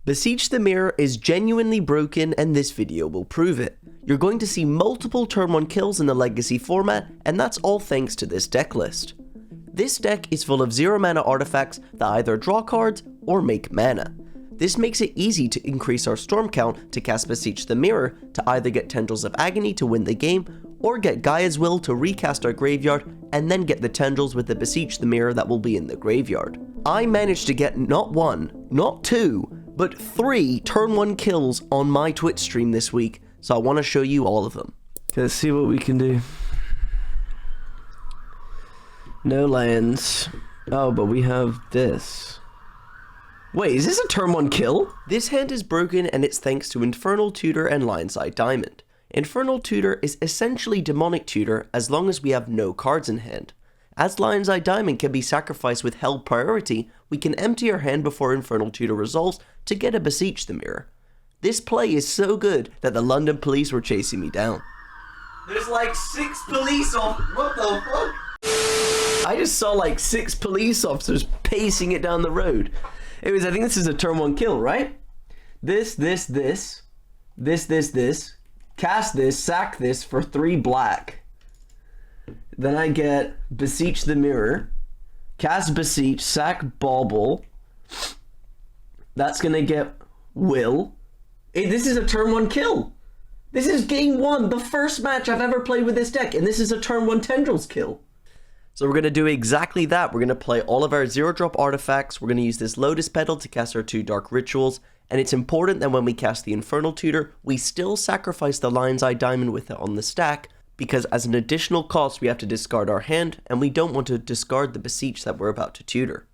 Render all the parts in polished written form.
Beseech the Mirror is genuinely broken, and this video will prove it. You're going to see multiple turn 1 kills in the Legacy format, and that's all thanks to this deck list. This deck is full of 0 mana artifacts that either draw cards or make mana. This makes it easy to increase our storm count to cast Beseech the Mirror to either get Tendrils of Agony to win the game, or get Gaia's Will to recast our graveyard and then get the Tendrils with the Beseech the Mirror that will be in the graveyard. I managed to get not 1, not 2, but 3 turn 1 kills on my Twitch stream this week, so I want to show you all of them. Okay, let's see what we can do. No lands. Oh, but we have this. Wait, is this a turn 1 kill? This hand is broken, and it's thanks to Infernal Tutor and Lion's Eye Diamond. Infernal Tutor is essentially Demonic Tutor as long as we have no cards in hand. As Lion's Eye Diamond can be sacrificed with held priority, we can empty our hand before Infernal Tutor resolves to get a Beseech the Mirror. This play is so good that the London police were chasing me down. There's like 6 police officers. What the fuck? I just saw like 6 police officers pacing it down the road. Anyways, I think this is a turn 1 kill, right? This. Cast this, sack this for 3 black. Then I get Beseech the Mirror. Cast Beseech, sack Bauble. That's gonna get Will. Hey, this is a turn 1 kill. This is game 1, the first match I've ever played with this deck, and this is a turn 1 Tendrils kill. So we're going to do exactly that. We're going to play all of our 0-drop artifacts. We're going to use this Lotus Petal to cast our 2 Dark Rituals. And it's important that when we cast the Infernal Tutor, we still sacrifice the Lion's Eye Diamond with it on the stack, because as an additional cost, we have to discard our hand, and we don't want to discard the Beseech that we're about to tutor.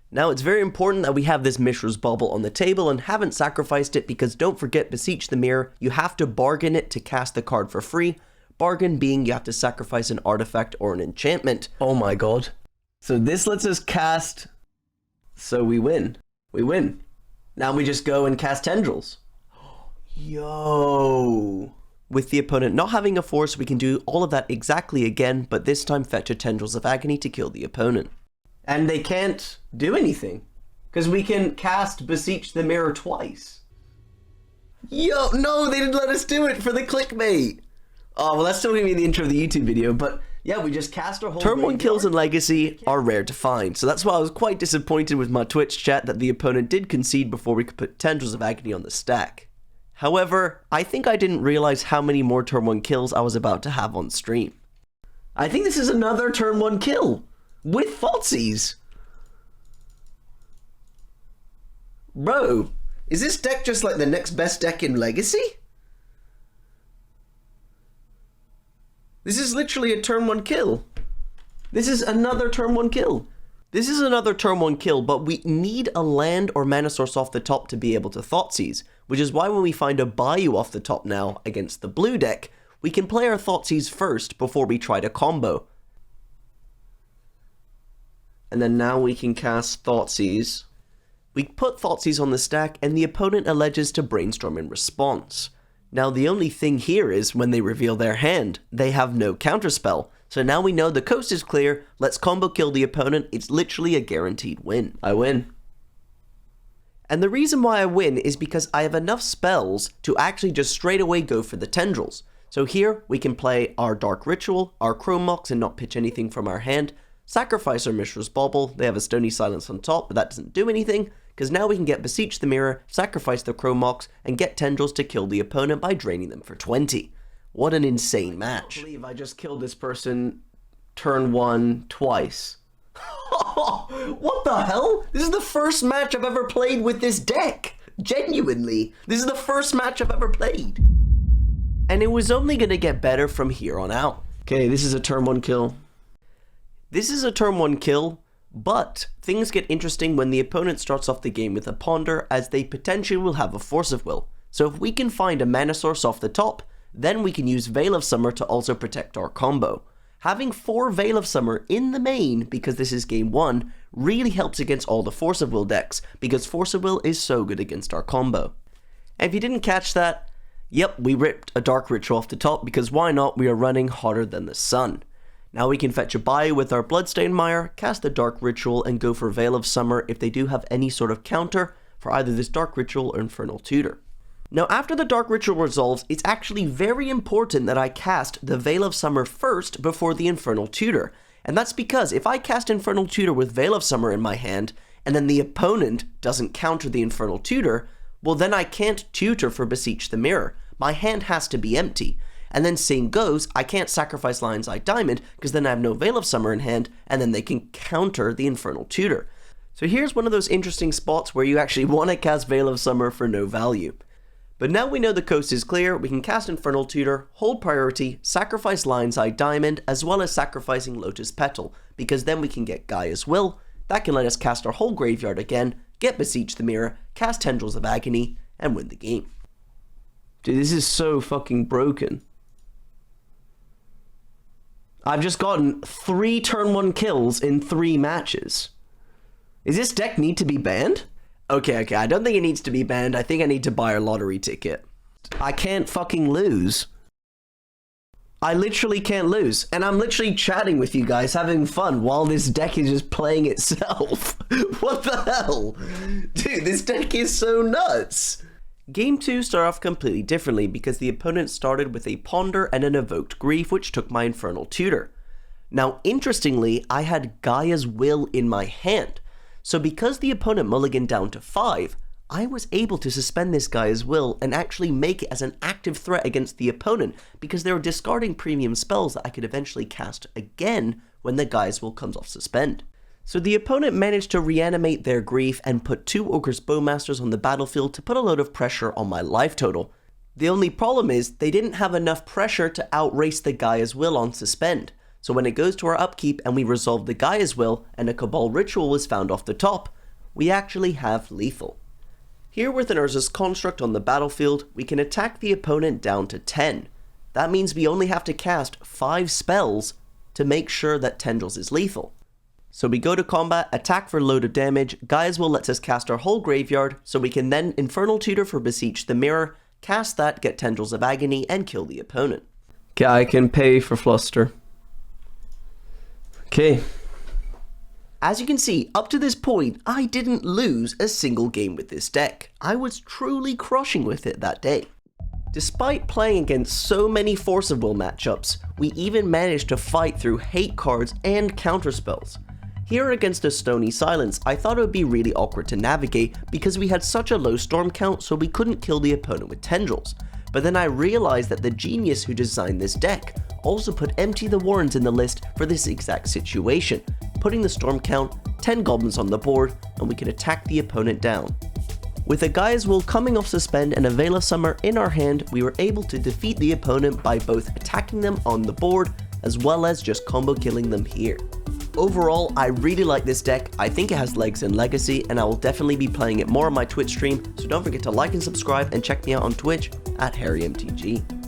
Now, it's very important that we have this Mishra's Bauble on the table and haven't sacrificed it, because don't forget Beseech the Mirror, you have to bargain it to cast the card for free. Bargain being you have to sacrifice an artifact or an enchantment. Oh my god. So this lets us cast, so we win. We win. Now we just go and cast Tendrils. Yo. With the opponent not having a force, we can do all of that exactly again, but this time fetch a Tendrils of Agony to kill the opponent. And they can't do anything, because we can cast Beseech the Mirror twice. Yo, no, they didn't let us do it for the clickbait. Oh, well, that's still going to be the intro of the YouTube video, but yeah, we just cast our whole Turn 1 kills in Legacy are rare to find, so that's why I was quite disappointed with my Twitch chat that the opponent did concede before we could put Tendrils of Agony on the stack. However, I think I didn't realize how many more turn 1 kills I was about to have on stream. I think this is another turn 1 kill with Thoughtseize. Bro, is this deck just like the next best deck in Legacy? This is literally a turn 1 kill. This is another turn 1 kill. This is another turn 1 kill, but we need a land or mana source off the top to be able to Thoughtseize, which is why when we find a Bayou off the top now against the blue deck, we can play our Thoughtseize first before we try to combo. And then now we can cast Thoughtseize. We put Thoughtseize on the stack, and the opponent alleges to brainstorm in response. Now the only thing here is, when they reveal their hand, they have no counterspell. So now we know the coast is clear, let's combo kill the opponent, it's literally a guaranteed win. I win. And the reason why I win is because I have enough spells to actually just straight away go for the Tendrils. So here, we can play our Dark Ritual, our Chrome Mox, and not pitch anything from our hand. Sacrifice our Mishra's Bauble, they have a Stony Silence on top, but that doesn't do anything, because now we can get Beseech the Mirror, sacrifice the Chrome Mox, and get Tendrils to kill the opponent by draining them for 20. What an insane match. I can't believe I just killed this person turn 1 twice. What the hell? This is the first match I've ever played with this deck. Genuinely. This is the first match I've ever played. And it was only going to get better from here on out. Okay, this is a turn 1 kill. This is a turn 1 kill, but things get interesting when the opponent starts off the game with a Ponder, as they potentially will have a Force of Will. So if we can find a mana source off the top, then we can use Veil of Summer to also protect our combo. Having 4 Veil of Summer in the main, because this is game 1, really helps against all the Force of Will decks, because Force of Will is so good against our combo. And if you didn't catch that, yep, we ripped a Dark Ritual off the top, because why not, we are running hotter than the sun. Now we can fetch a Bayou with our Bloodstained Mire, cast the Dark Ritual, and go for Veil of Summer if they do have any sort of counter. for either this Dark Ritual or Infernal Tutor. Now after the Dark Ritual resolves, it's actually very important that I cast the Veil of Summer first before the Infernal Tutor. And that's because if I cast Infernal Tutor with Veil of Summer in my hand, and then the opponent doesn't counter the Infernal Tutor, well then I can't tutor for Beseech the Mirror. My hand has to be empty. And then same goes, I can't sacrifice Lion's Eye Diamond, because then I have no Veil of Summer in hand, and then they can counter the Infernal Tutor. So here's one of those interesting spots where you actually want to cast Veil of Summer for no value. But now we know the coast is clear, we can cast Infernal Tutor, hold priority, sacrifice Lion's Eye Diamond, as well as sacrificing Lotus Petal, because then we can get Gaia's Will. That can let us cast our whole graveyard again, get Beseech the Mirror, cast Tendrils of Agony, and win the game. Dude, this is so fucking broken. I've just gotten 3 turn 1 kills in 3 matches. Does this deck need to be banned? Okay, I don't think it needs to be banned. I think I need to buy a lottery ticket. I can't fucking lose. I literally can't lose. And I'm literally chatting with you guys, having fun, while this deck is just playing itself. What the hell? Dude, this deck is so nuts. Game 2 started off completely differently because the opponent started with a Ponder and an Evoked Grief, which took my Infernal Tutor. Now, interestingly, I had Gaia's Will in my hand. So because the opponent mulliganed down to 5, I was able to suspend this Gaia's Will and actually make it as an active threat against the opponent because they were discarding premium spells that I could eventually cast again when the Gaia's Will comes off suspend. So the opponent managed to reanimate their grief and put 2 Ogre's Bowmasters on the battlefield to put a load of pressure on my life total. The only problem is they didn't have enough pressure to outrace the Gaia's Will on suspend. So when it goes to our upkeep and we resolve the Gaia's Will and a Cabal Ritual was found off the top, we actually have lethal. Here with an Urza's Construct on the battlefield, we can attack the opponent down to 10. That means we only have to cast 5 spells to make sure that Tendrils is lethal. So we go to combat, attack for a load of damage, Gaia's Will lets us cast our whole graveyard, so we can then Infernal Tutor for Beseech the Mirror, cast that, get Tendrils of Agony, and kill the opponent. Okay, I can pay for Fluster. Okay. As you can see, up to this point, I didn't lose a single game with this deck. I was truly crushing with it that day. Despite playing against so many Force of Will matchups, we even managed to fight through hate cards and counterspells. Here against a Stony Silence, I thought it would be really awkward to navigate because we had such a low storm count so we couldn't kill the opponent with Tendrils. But then I realized that the genius who designed this deck also put Empty the Warrens in the list for this exact situation, putting the storm count, 10 goblins on the board, and we can attack the opponent down. With a Gaia's Will coming off suspend and a Veil of Summer in our hand, we were able to defeat the opponent by both attacking them on the board as well as just combo killing them here. Overall, I really like this deck. I think it has legs in Legacy, and I will definitely be playing it more on my Twitch stream, so don't forget to like and subscribe and check me out on Twitch at HarryMTG.